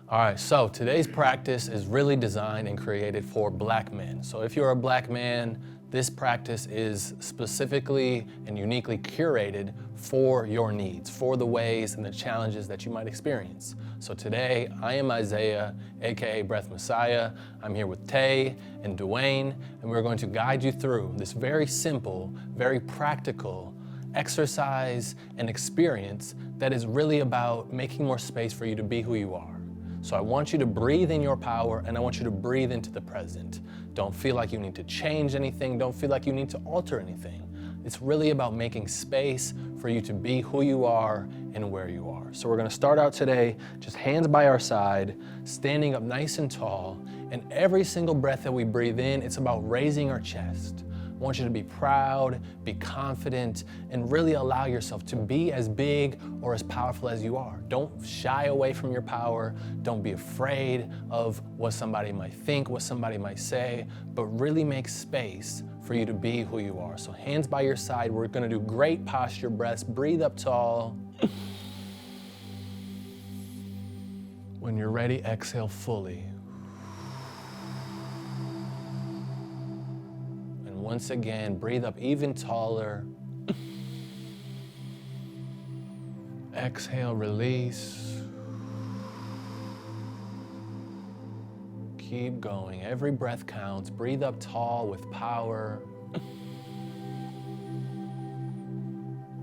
All right, so today's practice is really designed and created for Black men. So if you're a Black man, this practice is specifically and uniquely curated for your needs, for the ways and the challenges that you might experience. So today, I am Isaiah, AKA Breath Messiah. I'm here with Tay and Dwayne, and we're going to guide you through this very simple, very practical exercise and experience that is really about making more space for you to be who you are. So I want you to breathe in your power, and I want you to breathe into the present. Don't feel like you need to change anything. Don't feel like you need to alter anything. It's really about making space for you to be who you are and where you are. So we're gonna start out today, just hands by our side, standing up nice and tall, and every single breath that we breathe in, it's about raising our chest. I want you to be proud, be confident, and really allow yourself to be as big or as powerful as you are. Don't shy away from your power. Don't be afraid of what somebody might think, what somebody might say, but really make space for you to be who you are. So hands by your side, we're gonna do great posture breaths. Breathe up tall. When you're ready, exhale fully. Once again, breathe up even taller. Exhale, release. Keep going. Every breath counts. Breathe up tall with power.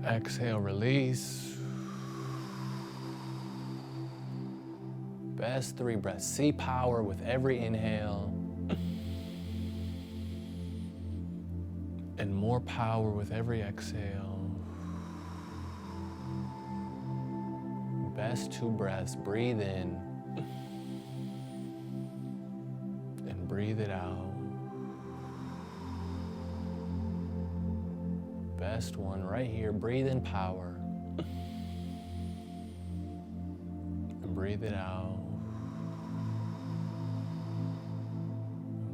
Exhale, release. Best 3 breaths. See power with every inhale. And more power with every exhale. Best 2 breaths. Breathe in and breathe it out. Best one right here. Breathe in power and breathe it out.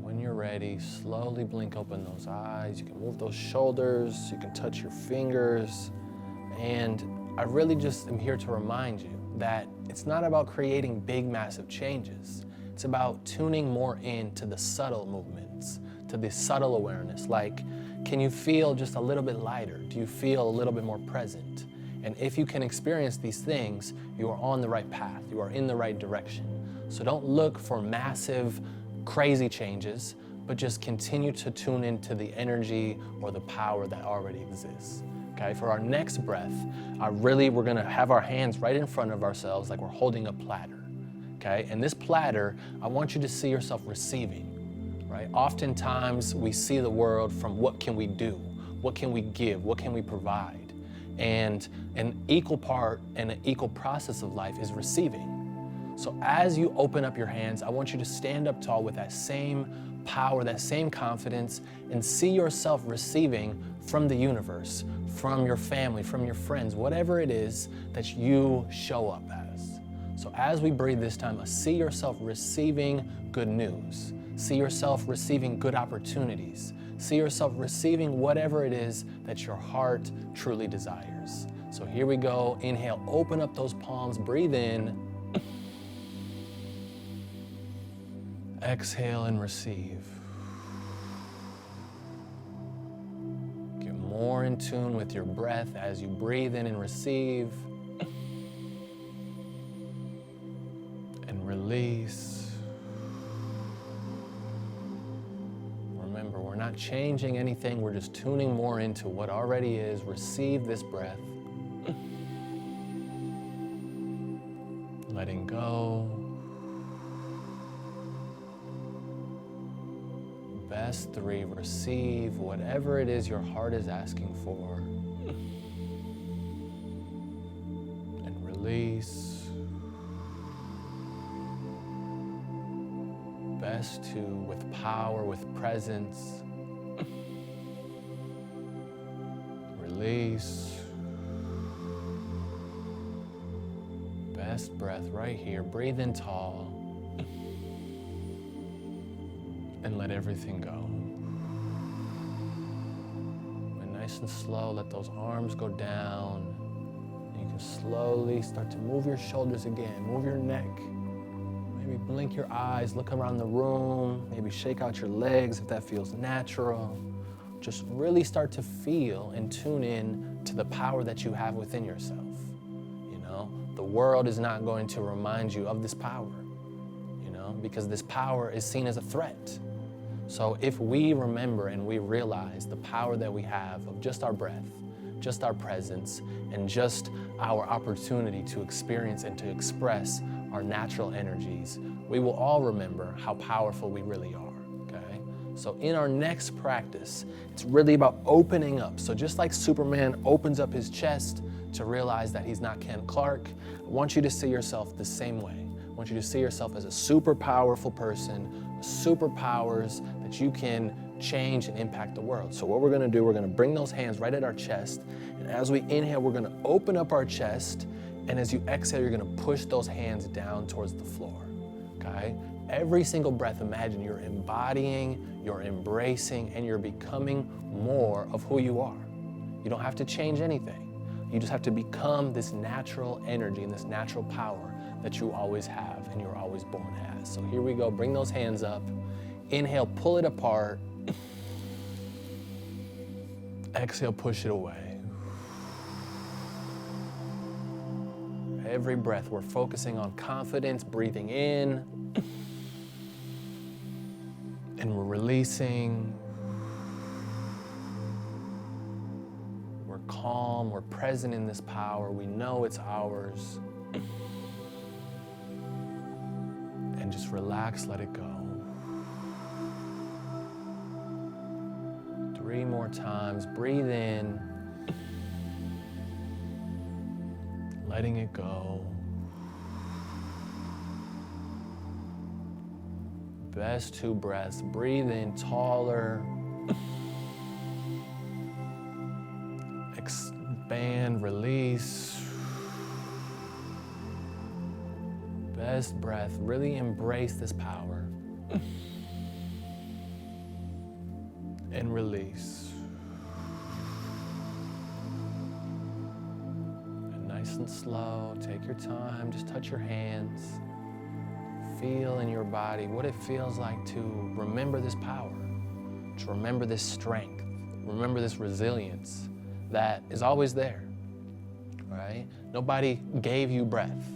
When you're ready, slowly blink open those eyes. You can move those shoulders, you can touch your fingers. And I really just am here to remind you that it's not about creating big, massive changes. It's about tuning more into the subtle movements, to the subtle awareness. Like, can you feel just a little bit lighter? Do you feel a little bit more present? And if you can experience these things, you are on the right path. You are in the right direction. So don't look for massive, crazy changes, but just continue to tune into the energy or the power that already exists. Okay, for our next breath, we're gonna have our hands right in front of ourselves like we're holding a platter. Okay, and this platter, I want you to see yourself receiving, right? Oftentimes we see the world from what can we do, what can we give, what can we provide? And an equal part and an equal process of life is receiving. So as you open up your hands, I want you to stand up tall with that same power, that same confidence, and see yourself receiving from the universe, from your family, from your friends, whatever it is that you show up as. So as we breathe this time, see yourself receiving good news. See yourself receiving good opportunities. See yourself receiving whatever it is that your heart truly desires. So here we go. Inhale, open up those palms, breathe in. Exhale and receive. Get more in tune with your breath as you breathe in and receive. And release. Remember, we're not changing anything, we're just tuning more into what already is. Receive this breath. Letting go. Best 3, receive whatever it is your heart is asking for. And release. Best 2, with power, with presence. Release. Best breath right here. Breathe in tall. And let everything go. And nice and slow, let those arms go down. And you can slowly start to move your shoulders again, move your neck. Blink your eyes, look around the room, maybe shake out your legs if that feels natural. Just really start to feel and tune in to the power that you have within yourself. You know, the world is not going to remind you of this power, you know, because this power is seen as a threat. So if we remember and we realize the power that we have of just our breath, just our presence, and just our opportunity to experience and to express our natural energies, we will all remember how powerful we really are, okay? So in our next practice, it's really about opening up. So just like Superman opens up his chest to realize that he's not Ken Clark, I want you to see yourself the same way. I want you to see yourself as a super powerful person, superpowers that you can change and impact the world. So what we're gonna do, we're gonna bring those hands right at our chest, and as we inhale, we're gonna open up our chest, and as you exhale, you're gonna push those hands down towards the floor, okay? Every single breath, imagine you're embodying, you're embracing, and you're becoming more of who you are. You don't have to change anything. You just have to become this natural energy and this natural power that you always have and you're always born as. So here we go, bring those hands up. Inhale, pull it apart. Exhale, push it away. Every breath, we're focusing on confidence, breathing in, and we're releasing. We're calm, we're present in this power, we know it's ours. And just relax, let it go. 3 more times, breathe in. Letting it go. Best 2 breaths. Breathe in taller. Expand, release. Best breath. Really embrace this power. And release. Nice and slow, take your time, just touch your hands. Feel in your body what it feels like to remember this power, to remember this strength, remember this resilience that is always there, right? Nobody gave you breath.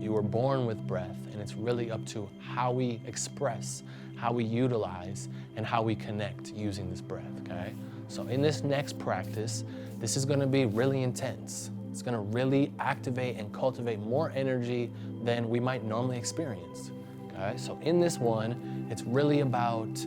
You were born with breath, and it's really up to how we express, how we utilize, and how we connect using this breath, okay? So in this next practice, this is gonna be really intense. It's gonna really activate and cultivate more energy than we might normally experience, okay? So in this one, it's really about,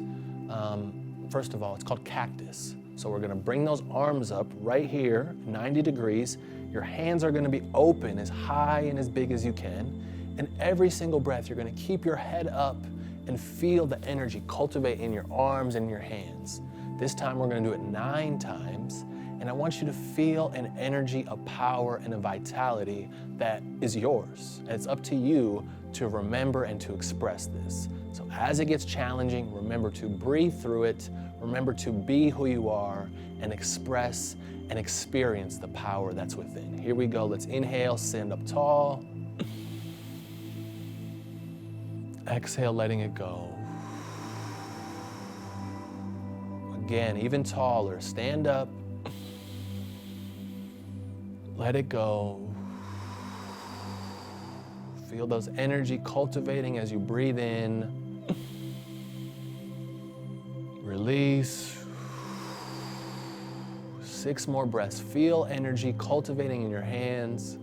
first of all, it's called cactus. So we're gonna bring those arms up right here, 90 degrees. Your hands are gonna be open as high and as big as you can. And every single breath, you're gonna keep your head up and feel the energy cultivate in your arms and your hands. This time we're gonna do it 9 times. And I want you to feel an energy, a power, and a vitality that is yours. And it's up to you to remember and to express this. So as it gets challenging, remember to breathe through it, remember to be who you are, and express and experience the power that's within. Here we go, let's inhale, stand up tall. Exhale, letting it go. Again, even taller, stand up. Let it go. Feel those energy cultivating as you breathe in. Release. 6 more breaths. Feel energy cultivating in your hands.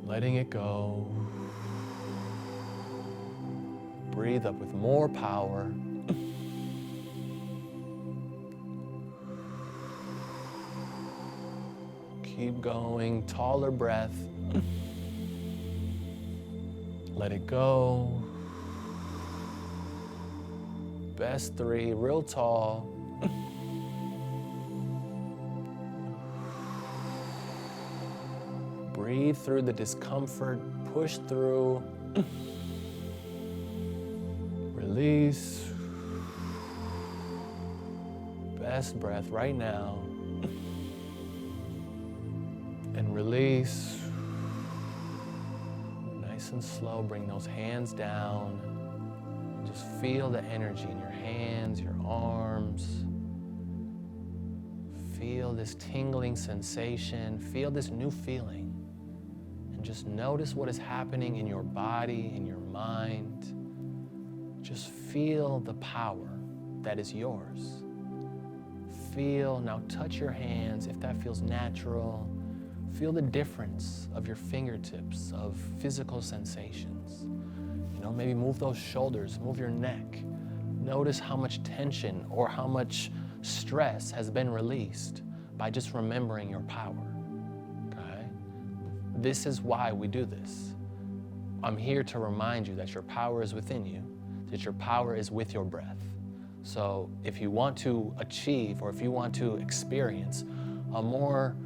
Letting it go. Breathe up with more power. Keep going, taller breath. Let it go. Best 3, real tall. Breathe through the discomfort, push through. Release. Best breath right now. And release. Nice Nice and slow, bring those hands down. Just feel the energy in your hands, your arms. Feel this tingling sensation. Feel this new feeling. And just notice what is happening in your body, in your mind. Just feel the power that is yours. Feel, now touch your hands if that feels natural. Feel the difference of your fingertips, of physical sensations. You know, maybe move those shoulders, move your neck. Notice how much tension or how much stress has been released by just remembering your power, okay? This is why we do this. I'm here to remind you that your power is within you, that your power is with your breath. So if you want to achieve or if you want to experience a more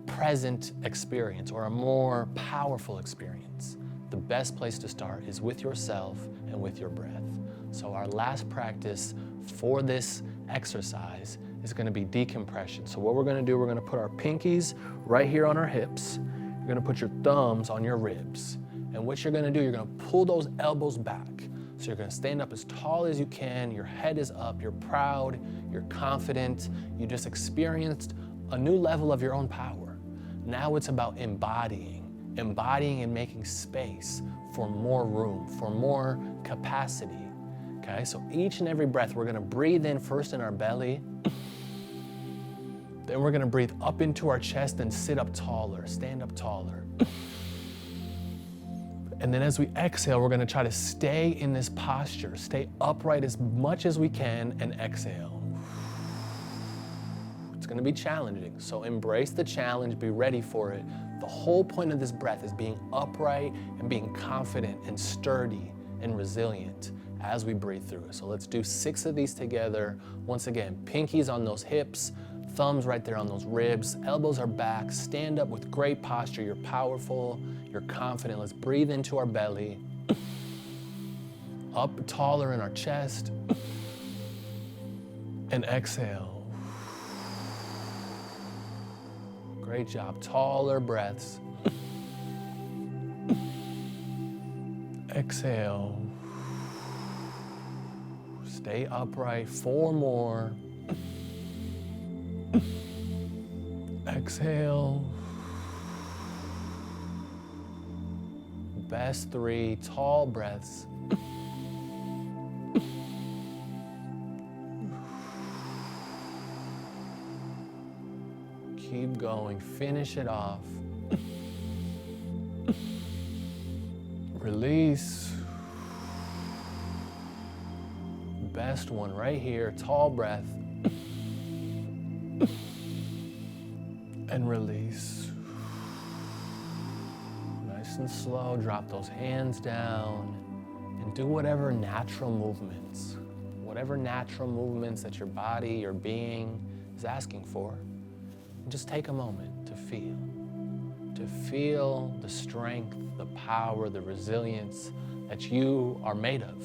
present experience or a more powerful experience, the best place to start is with yourself and with your breath. So our last practice for this exercise is going to be decompression. So what we're going to do, we're going to put our pinkies right here on our hips. You're going to put your thumbs on your ribs. And what you're going to do, you're going to pull those elbows back. So you're going to stand up as tall as you can. Your head is up. You're proud. You're confident. You just experienced a new level of your own power. Now it's about embodying and making space for more room, for more capacity. Okay, so each and every breath, we're gonna breathe in first in our belly. Then we're gonna breathe up into our chest and sit up taller, stand up taller. And then as we exhale, we're gonna try to stay in this posture, stay upright as much as we can and exhale. It's gonna be challenging, so embrace the challenge, be ready for it. The whole point of this breath is being upright and being confident and sturdy and resilient as we breathe through it. So let's do 6 of these together. Once again, pinkies on those hips, thumbs right there on those ribs, elbows are back, stand up with great posture. You're powerful, you're confident. Let's breathe into our belly, up taller in our chest, and exhale. Great job, taller breaths. Exhale. Stay upright, 4 more. Exhale. Best 3 tall breaths. Keep going, finish it off. Release. Best one right here, tall breath. And release. Nice and slow, drop those hands down and do whatever natural movements that your body, your being is asking for. And just take a moment to feel the strength, the power, the resilience that you are made of.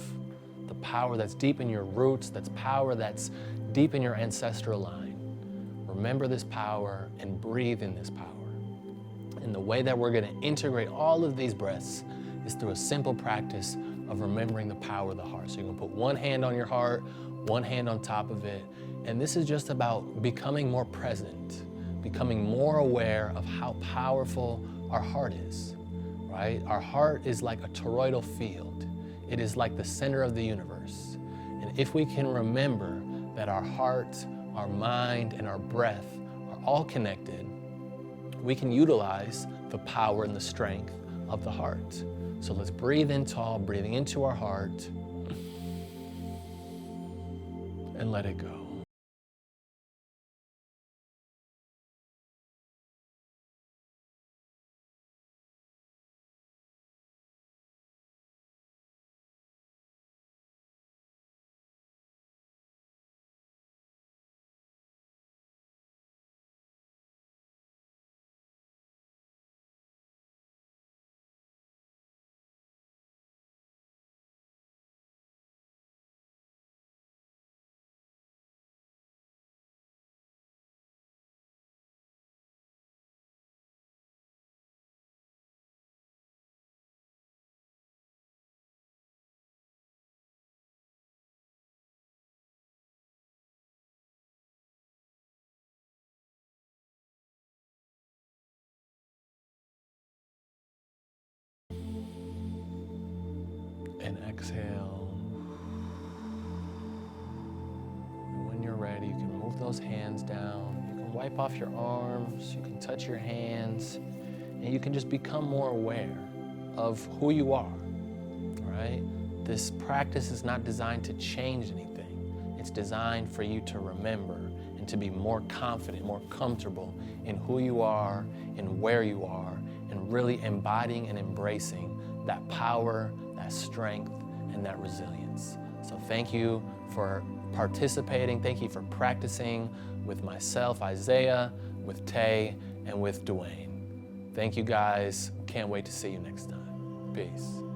The power that's deep in your roots, that's power that's deep in your ancestral line. Remember this power and breathe in this power. And the way that we're going to integrate all of these breaths is through a simple practice of remembering the power of the heart. So you're going to put one hand on your heart, one hand on top of it. And this is just about becoming more present, becoming more aware of how powerful our heart is, right? Our heart is like a toroidal field. It is like the center of the universe. And if we can remember that our heart, our mind, and our breath are all connected, we can utilize the power and the strength of the heart. So let's breathe in tall, breathing into our heart, and let it go. exhale. And when you're ready, you can move those hands down. You can wipe off your arms, you can touch your hands, and you can just become more aware of who you are, right? This practice is not designed to change anything. It's designed for you to remember and to be more confident, more comfortable in who you are and where you are, and really embodying and embracing that power, that strength, and that resilience. So thank you for participating. Thank you for practicing with myself, Isaiah, with Tay, and with Dwayne. Thank you guys. Can't wait to see you next time. Peace.